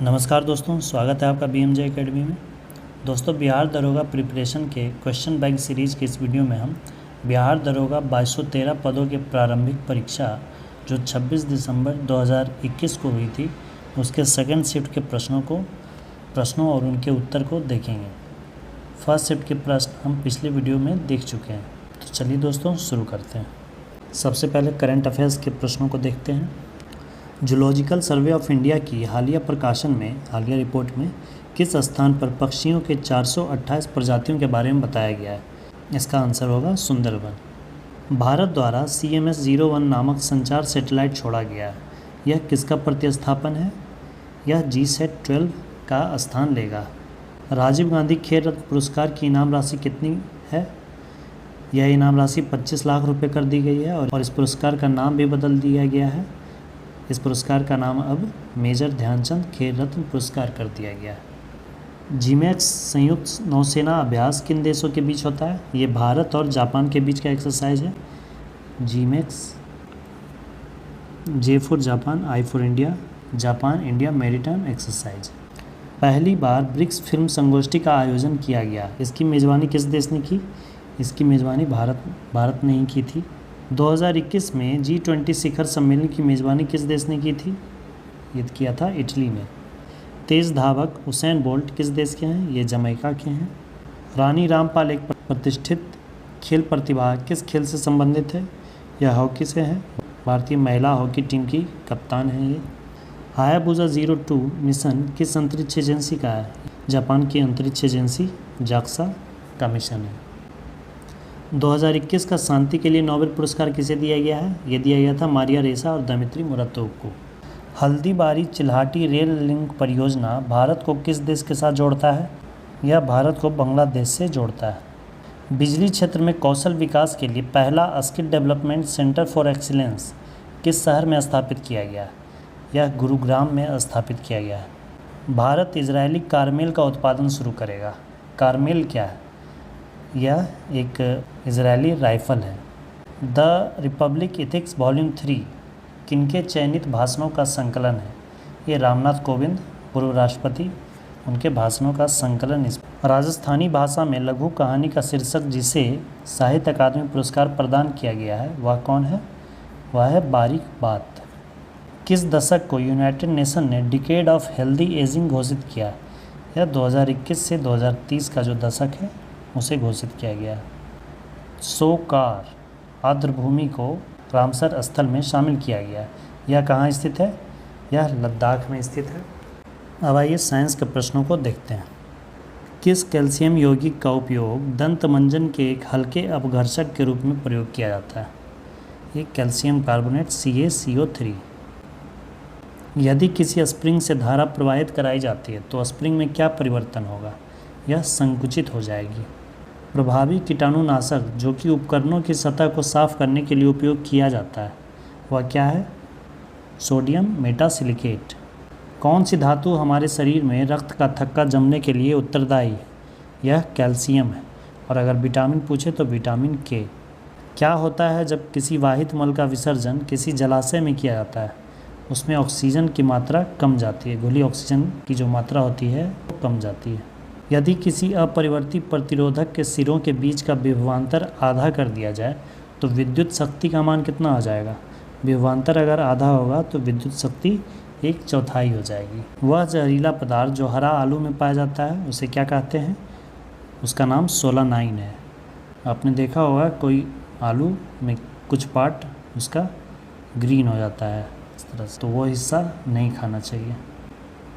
नमस्कार दोस्तों, स्वागत है आपका BMJ एकेडमी में। दोस्तों, बिहार दरोगा प्रिपरेशन के क्वेश्चन बैंक सीरीज़ के इस वीडियो में हम बिहार दरोगा 2213 पदों के प्रारंभिक परीक्षा जो 26 दिसंबर 2021 को हुई थी, उसके सेकंड शिफ्ट के प्रश्नों और उनके उत्तर को देखेंगे। फर्स्ट शिफ्ट के प्रश्न हम पिछले वीडियो में देख चुके हैं, तो चलिए दोस्तों शुरू करते हैं। सबसे पहले करंट अफेयर्स के प्रश्नों को देखते हैं। जूलॉजिकल सर्वे ऑफ इंडिया की हालिया रिपोर्ट में किस स्थान पर पक्षियों के 428 प्रजातियों के बारे में बताया गया है? इसका आंसर होगा सुंदरबन। भारत द्वारा CMS-01 नामक संचार सैटेलाइट छोड़ा गया है। यह किसका प्रतिस्थापन है? यह GSAT-12 का स्थान लेगा। राजीव गांधी खेल रत्न पुरस्कार की इनाम राशि कितनी है? यह इनाम राशि 25 लाख रुपये कर दी गई है और इस पुरस्कार का नाम भी बदल दिया गया है। इस पुरस्कार का नाम अब मेजर ध्यानचंद खेल रत्न पुरस्कार कर दिया गया है। जीमैक्स संयुक्त नौसेना अभ्यास किन देशों के बीच होता है? ये भारत और जापान के बीच का एक्सरसाइज है। Gmax, J for Japan, I for India, Japan India maritime exercise. पहली बार ब्रिक्स फिल्म संगोष्ठी का आयोजन किया गया। इसकी मेज़बानी किस देश ने की? इसकी मेज़बानी भारत ने ही की थी। 2021 में G20 शिखर सम्मेलन की मेज़बानी किस देश ने की थी? ये किया था इटली ने। तेज़ धावक उसेन बोल्ट किस देश के हैं? ये जमैका के हैं। रानी रामपाल एक प्रतिष्ठित खेल प्रतिभा किस खेल से संबंधित है? यह हॉकी से है। भारतीय महिला हॉकी टीम की कप्तान है ये। हायाबुसा 02 मिशन किस अंतरिक्ष एजेंसी का है? जापान की अंतरिक्ष एजेंसी जाक्सा का मिशन है। 2021 का शांति के लिए नोबेल पुरस्कार किसे दिया गया है? ये दिया गया था मारिया रेसा और दमित्री मुरातोव को। हल्दीबारी चिल्हाटी रेल लिंक परियोजना भारत को किस देश के साथ जोड़ता है? यह भारत को बांग्लादेश से जोड़ता है। बिजली क्षेत्र में कौशल विकास के लिए पहला skill development centre for excellence किस शहर में स्थापित किया गया? यह गुरुग्राम में स्थापित किया गया है। भारत इजरायली कारमेल का उत्पादन शुरू करेगा। कारमेल क्या है? यह एक इजरायली राइफ़ल है। द रिपब्लिक एथिक्स वॉल्यूम 3 किनके चयनित भाषणों का संकलन है? ये रामनाथ कोविंद, पूर्व राष्ट्रपति, उनके भाषणों का संकलन। इस राजस्थानी भाषा में लघु कहानी का शीर्षक जिसे साहित्य अकादमी पुरस्कार प्रदान किया गया है वह कौन है? वह है बारीक बात। किस दशक को यूनाइटेड नेशन ने डिकेड ऑफ हेल्दी एजिंग घोषित किया? यह 2021 से 2030 का जो दशक है उसे घोषित किया गया। सोकार आर्द्रभूमि को रामसर स्थल में शामिल किया गया। यह कहाँ स्थित है? यह लद्दाख में स्थित है। अब आइए साइंस के प्रश्नों को देखते हैं। किस कैल्शियम यौगिक का उपयोग दंत मंजन के एक हल्के अपघर्षक के रूप में प्रयोग किया जाता है? ये कैल्शियम कार्बोनेट CaCO3। यदि किसी स्प्रिंग से धारा प्रवाहित कराई जाती है तो स्प्रिंग में क्या परिवर्तन होगा? यह संकुचित हो जाएगी। प्रभावी कीटाणुनाशक जो कि उपकरणों की सतह को साफ करने के लिए उपयोग किया जाता है वह क्या है? Sodium metasilicate. कौन सी धातु हमारे शरीर में रक्त का थक्का जमने के लिए उत्तरदायी है? यह कैल्शियम है। और अगर विटामिन पूछे तो विटामिन K। क्या होता है जब किसी वाहित मल का विसर्जन किसी जलाशय में किया जाता है? उसमें ऑक्सीजन की मात्रा कम जाती है, घुली ऑक्सीजन की जो मात्रा होती है वो कम जाती है। यदि किसी अपरिवर्ती प्रतिरोधक के सिरों के बीच का विभवांतर आधा कर दिया जाए तो विद्युत शक्ति का मान कितना हो जाएगा? विभवांतर अगर आधा होगा तो विद्युत शक्ति 1/4 हो जाएगी। वह जहरीला पदार्थ जो हरा आलू में पाया जाता है उसे क्या कहते हैं? उसका नाम सोलानाइन है। आपने देखा होगा कोई आलू में कुछ पार्ट उसका ग्रीन हो जाता है इस तरह से, तो वो हिस्सा नहीं खाना चाहिए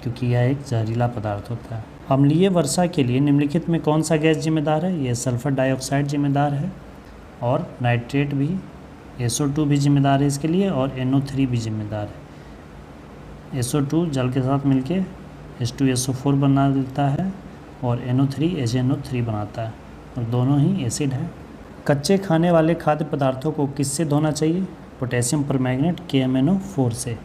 क्योंकि यह एक जहरीला पदार्थ होता है। अम्लीय वर्षा के लिए निम्नलिखित में कौन सा गैस जिम्मेदार है? ये सल्फर डाइऑक्साइड जिम्मेदार है और नाइट्रेट भी, SO2 भी जिम्मेदार है इसके लिए और NO3 भी जिम्मेदार है। SO2 जल के साथ मिलके H2SO4 बना देता है और NO3 HNO3 बनाता है और दोनों ही एसिड है। कच्चे खाने वाले खाद्य पदार्थों को किससे धोना चाहिए? पोटेशियम परमैंगनेट KMnO4 से।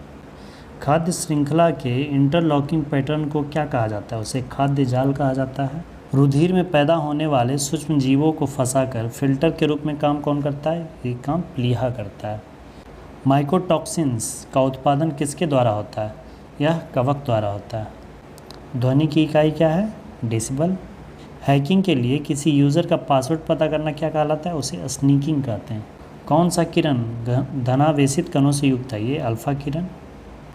खाद्य श्रृंखला के इंटरलॉकिंग पैटर्न को क्या कहा जाता है? उसे खाद्य जाल कहा जाता है। रुधिर में पैदा होने वाले सूक्ष्म जीवों को फंसाकर फिल्टर के रूप में काम कौन करता है? ये काम प्लीहा करता है। माइकोटॉक्सिन्स का उत्पादन किसके द्वारा होता है? यह कवक द्वारा होता है। ध्वनि की इकाई क्या है? डेसिबल। हैकिंग के लिए किसी यूज़र का पासवर्ड पता करना क्या कहलाता है? उसे स्नीकिंग कहते हैं। कौन सा किरण धनावेशित कणों से युक्त है? ये अल्फा किरण।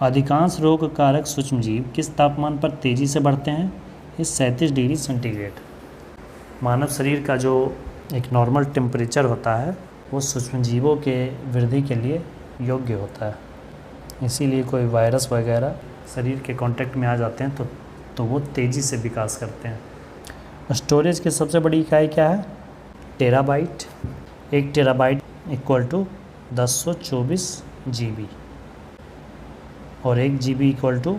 अधिकांश रोग कारक सूक्ष्मजीव किस तापमान पर तेज़ी से बढ़ते हैं? ये 37 डिग्री सेंटीग्रेड। मानव शरीर का जो एक नॉर्मल टेम्परेचर होता है वो सूक्ष्मजीवों के वृद्धि के लिए योग्य होता है, इसीलिए कोई वायरस वगैरह शरीर के कांटेक्ट में आ जाते हैं तो वो तेज़ी से विकास करते हैं। स्टोरेज की सबसे बड़ी इकाई क्या है? Terabyte. 1 terabyte equal to 1024 GB और 1 GB इक्वल टू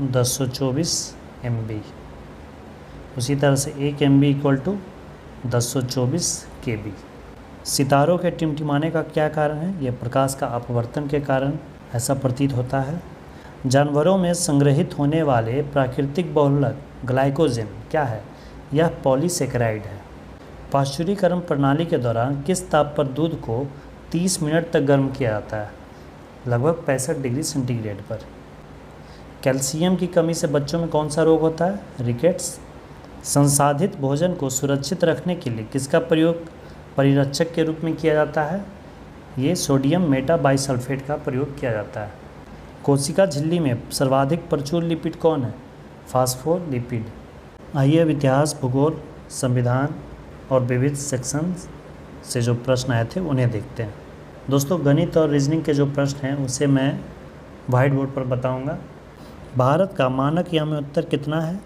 1024 MB। उसी तरह से 1 MB इक्वल टू 1024 KB। सितारों के टिमटिमाने का क्या कारण है? यह प्रकाश का अपवर्तन के कारण ऐसा प्रतीत होता है। जानवरों में संग्रहित होने वाले प्राकृतिक बहुलक ग्लाइकोजन क्या है? यह पॉलीसेकेराइड है। पाश्चुरीकरण प्रणाली के दौरान किस ताप पर दूध को 30 मिनट तक गर्म किया जाता है? लगभग 65 डिग्री सेंटीग्रेड पर। कैल्शियम की कमी से बच्चों में कौन सा रोग होता है? रिकेट्स। संसाधित भोजन को सुरक्षित रखने के लिए किसका प्रयोग परिरक्षक के रूप में किया जाता है? ये सोडियम मेटाबाइसल्फेट का प्रयोग किया जाता है। कोशिका झिल्ली में सर्वाधिक प्रचुर लिपिड कौन है? फास्फोलिपिड। आइए अब इतिहास, भूगोल, संविधान और विविध सेक्शन से जो प्रश्न आए थे उन्हें देखते हैं। दोस्तों, गणित और रीजनिंग के जो प्रश्न हैं उसे मैं वाइट बोर्ड पर बताऊंगा। भारत का मानक याम्योत्तर कितना है?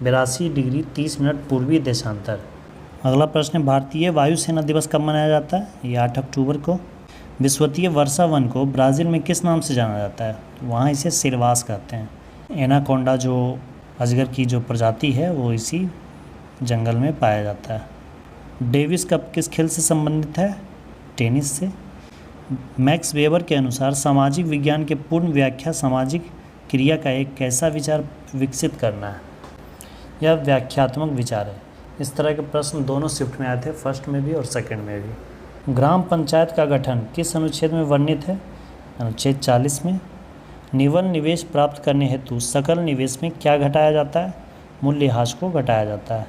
82 डिग्री 30 मिनट पूर्वी देशांतर। अगला प्रश्न है, भारतीय वायुसेना दिवस कब मनाया जाता है? ये 8 अक्टूबर को। विश्वतीय वर्षा वन को ब्राज़ील में किस नाम से जाना जाता है? वहाँ इसे सिलवास कहते हैं। एनाकोंडा जो अजगर की जो प्रजाति है वो इसी जंगल में पाया जाता है। डेविस कप किस खेल से संबंधित है? टेनिस से। मैक्स वेबर के अनुसार सामाजिक विज्ञान के पूर्ण व्याख्या सामाजिक क्रिया का एक कैसा विचार विकसित करना है? यह व्याख्यात्मक विचार है। इस तरह के प्रश्न दोनों शिफ्ट में आए थे, फर्स्ट में भी और सेकंड में भी। ग्राम पंचायत का गठन किस अनुच्छेद में वर्णित है? अनुच्छेद 40 में। निवल निवेश प्राप्त करने हेतु सकल निवेश में क्या घटाया जाता है? मूल्यह्रास को घटाया जाता है।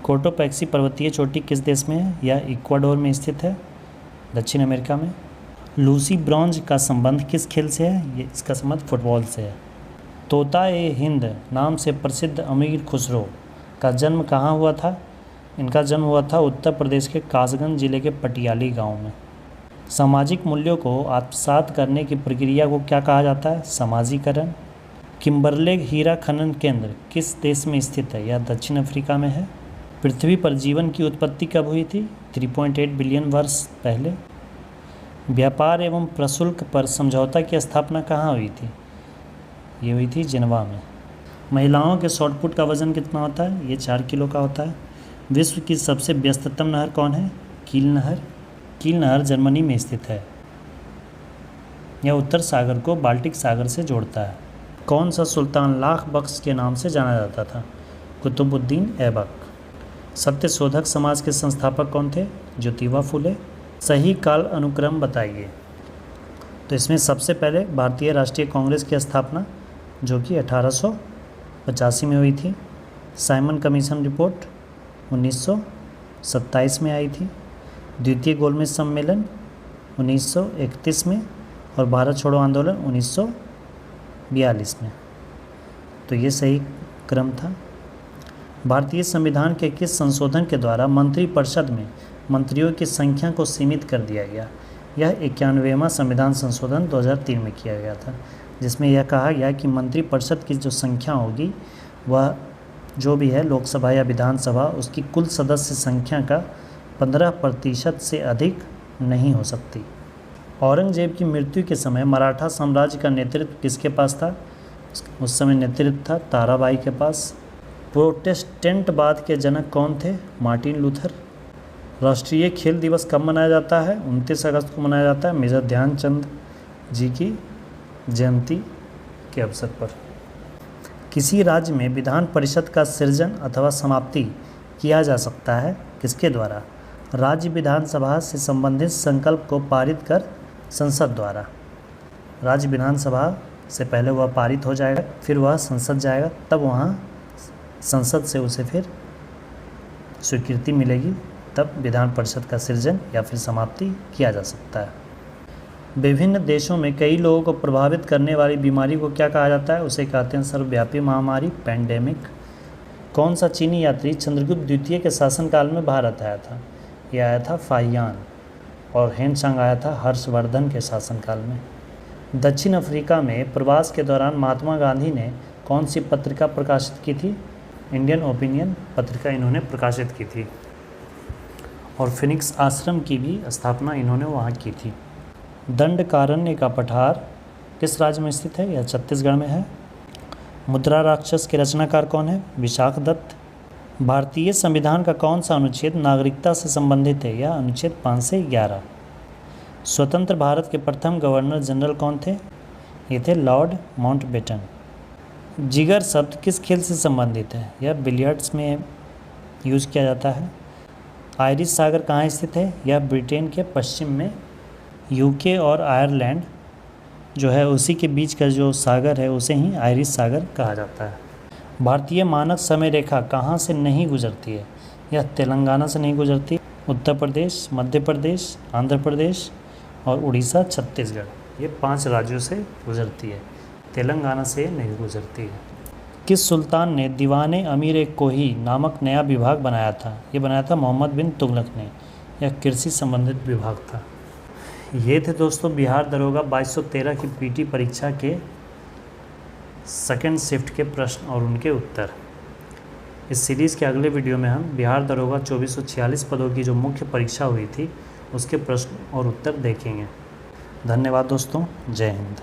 कोटोपैक्सी पर्वतीय चोटी किस देश में है? यह इक्वाडोर में स्थित है, दक्षिण अमेरिका में। लूसी ब्रॉन्ज का संबंध किस खेल से है? ये इसका संबंध फुटबॉल से है। तोता ए हिंद नाम से प्रसिद्ध अमीर खुसरो का जन्म कहाँ हुआ था? इनका जन्म हुआ था उत्तर प्रदेश के कासगंज जिले के पटियाली गांव में। सामाजिक मूल्यों को आत्मसात करने की प्रक्रिया को क्या कहा जाता है? समाजीकरण। किम्बरले हीरा खनन केंद्र किस देश में स्थित है? यह दक्षिण अफ्रीका में है। पृथ्वी पर जीवन की उत्पत्ति कब हुई थी? 3.8 बिलियन वर्ष पहले। व्यापार एवं प्रशुल्क पर समझौता की स्थापना कहाँ हुई थी? ये हुई थी जिनेवा में। महिलाओं के शॉटपुट का वजन कितना होता है? ये 4 किलो का होता है। विश्व की सबसे व्यस्ततम नहर कौन है? कील नहर। कील नहर जर्मनी में स्थित है। यह उत्तर सागर को बाल्टिक सागर से जोड़ता है। कौन सा सुल्तान लाख बख्श के नाम से जाना जाता था? कुतुबुद्दीन ऐबक। सत्यशोधक समाज के संस्थापक कौन थे? ज्योतिबा फुले। सही काल अनुक्रम बताइए। तो इसमें सबसे पहले भारतीय राष्ट्रीय कांग्रेस की स्थापना जो कि 1885 में हुई थी। साइमन कमीशन रिपोर्ट 1927 में आई थी। द्वितीय गोलमेज सम्मेलन 1931 में और भारत छोड़ो आंदोलन 1942 में। तो ये सही क्रम था। भारतीय संविधान के किस संशोधन के द्वारा मंत्रिपरिषद में मंत्रियों की संख्या को सीमित कर दिया गया? यह 91वां संविधान संशोधन 2003 में किया गया था, जिसमें यह कहा गया कि मंत्रिपरिषद की जो संख्या होगी वह जो भी है लोकसभा या विधानसभा उसकी कुल सदस्य संख्या का 15% से अधिक नहीं हो सकती। औरंगजेब की मृत्यु के समय मराठा साम्राज्य का नेतृत्व किसके पास था? उस समय नेतृत्व था ताराबाई के पास। प्रोटेस्टेंटवाद के जनक कौन थे? Martin Luther. राष्ट्रीय खेल दिवस कब मनाया जाता है? 29 अगस्त को मनाया जाता है, मेजर ध्यानचंद जी की जयंती के अवसर पर। किसी राज्य में विधान परिषद का सृजन अथवा समाप्ति किया जा सकता है किसके द्वारा? राज्य विधानसभा से संबंधित संकल्प को पारित कर संसद द्वारा। राज्य विधानसभा से पहले वह पारित हो जाएगा, फिर वह संसद जाएगा, तब वहाँ संसद से उसे फिर स्वीकृति मिलेगी, तब विधान परिषद का सृजन या फिर समाप्ति किया जा सकता है। विभिन्न देशों में कई लोगों को प्रभावित करने वाली बीमारी को क्या कहा जाता है? उसे कहते हैं सर्वव्यापी महामारी, पैंडेमिक। कौन सा चीनी यात्री चंद्रगुप्त द्वितीय के शासनकाल में भारत आया था? यह आया था फाहियान। और हेनसांग आया था हर्षवर्धन के शासनकाल में। दक्षिण अफ्रीका में प्रवास के दौरान महात्मा गांधी ने कौन सी पत्रिका प्रकाशित की थी? इंडियन ओपिनियन पत्रिका इन्होंने प्रकाशित की थी। और फिनिक्स आश्रम की भी स्थापना इन्होंने वहाँ की थी। दंडकारण्य का पठार किस राज्य में स्थित है? यह छत्तीसगढ़ में है। मुद्रा राक्षस के रचनाकार कौन है? विशाखदत्त। भारतीय संविधान का कौन सा अनुच्छेद नागरिकता से संबंधित है? यह अनुच्छेद 5 से 11। स्वतंत्र भारत के प्रथम गवर्नर जनरल कौन थे? ये थे लॉर्ड माउंटबेटन। जिगर शब्द किस खेल से संबंधित है? यह बिलियर्ड्स में यूज़ किया जाता है। आयरिश सागर कहाँ स्थित है? यह ब्रिटेन के पश्चिम में, यूके और आयरलैंड जो है उसी के बीच का जो सागर है उसे ही आयरिश सागर कहा जाता है। भारतीय मानक समय रेखा कहाँ से नहीं गुजरती है? यह तेलंगाना से नहीं गुजरती, उत्तर प्रदेश, मध्य प्रदेश, आंध्र प्रदेश और उड़ीसा, छत्तीसगढ़, ये 5 राज्यों से गुजरती है। तेलंगाना से नहीं गुजरती है। किस सुल्तान ने दीवाने अमीर कोही नामक नया विभाग बनाया था? ये बनाया था मोहम्मद बिन तुगलक ने। यह कृषि संबंधित विभाग था। ये थे दोस्तों बिहार दरोगा 2213 की पीटी परीक्षा के सेकंड शिफ्ट के प्रश्न और उनके उत्तर। इस सीरीज़ के अगले वीडियो में हम बिहार दरोगा 2446 पदों की जो मुख्य परीक्षा हुई थी उसके प्रश्न और उत्तर देखेंगे। धन्यवाद दोस्तों। जय हिंद।